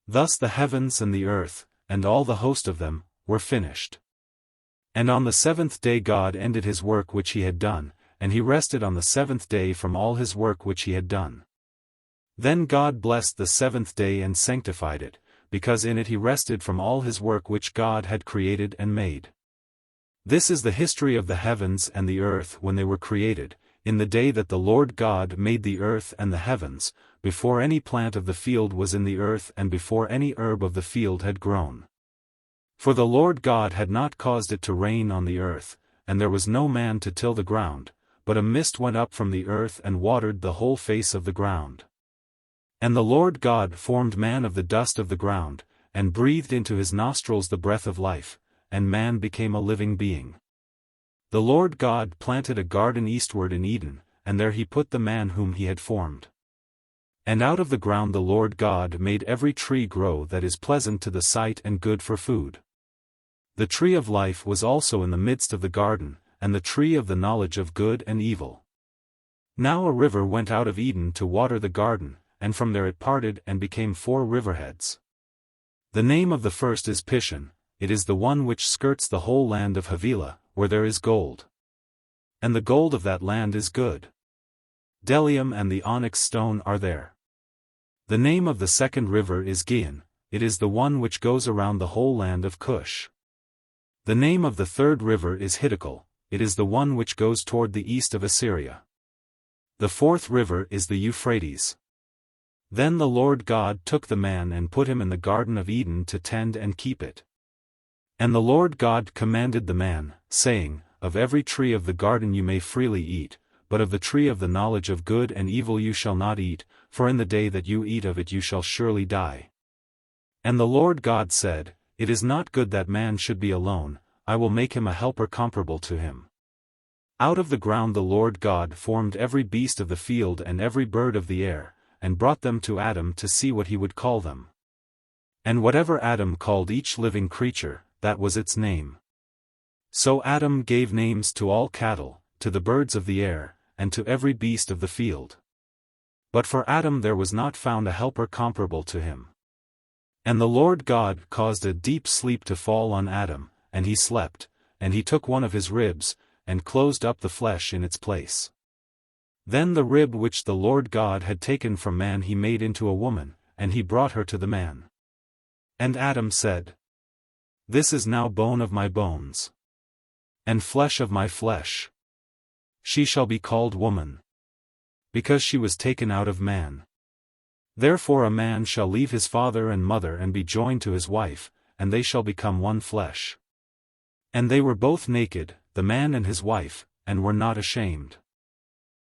Thus the heavens and the earth, and all the host of them, were finished. And on the seventh day God ended his work which he had done, and he rested on the seventh day from all his work which he had done. Then God blessed the seventh day and sanctified it, because in it he rested from all his work which God had created and made. This is the history of the heavens and the earth when they were created, in the day that the Lord God made the earth and the heavens, before any plant of the field was in the earth and before any herb of the field had grown. For the Lord God had not caused it to rain on the earth, and there was no man to till the ground, but a mist went up from the earth and watered the whole face of the ground. And the Lord God formed man of the dust of the ground, and breathed into his nostrils the breath of life, and man became a living being. The Lord God planted a garden eastward in Eden, and there he put the man whom he had formed. And out of the ground the Lord God made every tree grow that is pleasant to the sight and good for food. The tree of life was also in the midst of the garden, and the tree of the knowledge of good and evil. Now a river went out of Eden to water the garden, and from there it parted and became 4 riverheads. The name of the first is Pishon, it is the one which skirts the whole land of Havilah, where there is gold. And the gold of that land is good. Bdellium and the onyx stone are there. The name of the second river is Gihon, it is the one which goes around the whole land of Cush. The name of the third river is Hiddekel, it is the one which goes toward the east of Assyria. The fourth river is the Euphrates. Then the Lord God took the man and put him in the Garden of Eden to tend and keep it. And the Lord God commanded the man, saying, Of every tree of the garden you may freely eat, but of the tree of the knowledge of good and evil you shall not eat, for in the day that you eat of it you shall surely die. And the Lord God said, It is not good that man should be alone, I will make him a helper comparable to him. Out of the ground the Lord God formed every beast of the field and every bird of the air, and brought them to Adam to see what he would call them. And whatever Adam called each living creature, that was its name. So Adam gave names to all cattle, to the birds of the air, and to every beast of the field. But for Adam there was not found a helper comparable to him. And the Lord God caused a deep sleep to fall on Adam, and he slept, and he took one of his ribs, and closed up the flesh in its place. Then the rib which the Lord God had taken from man he made into a woman, and he brought her to the man. And Adam said, This is now bone of my bones, and flesh of my flesh. She shall be called woman, because she was taken out of man. Therefore a man shall leave his father and mother and be joined to his wife, and they shall become one flesh. And they were both naked, the man and his wife, and were not ashamed.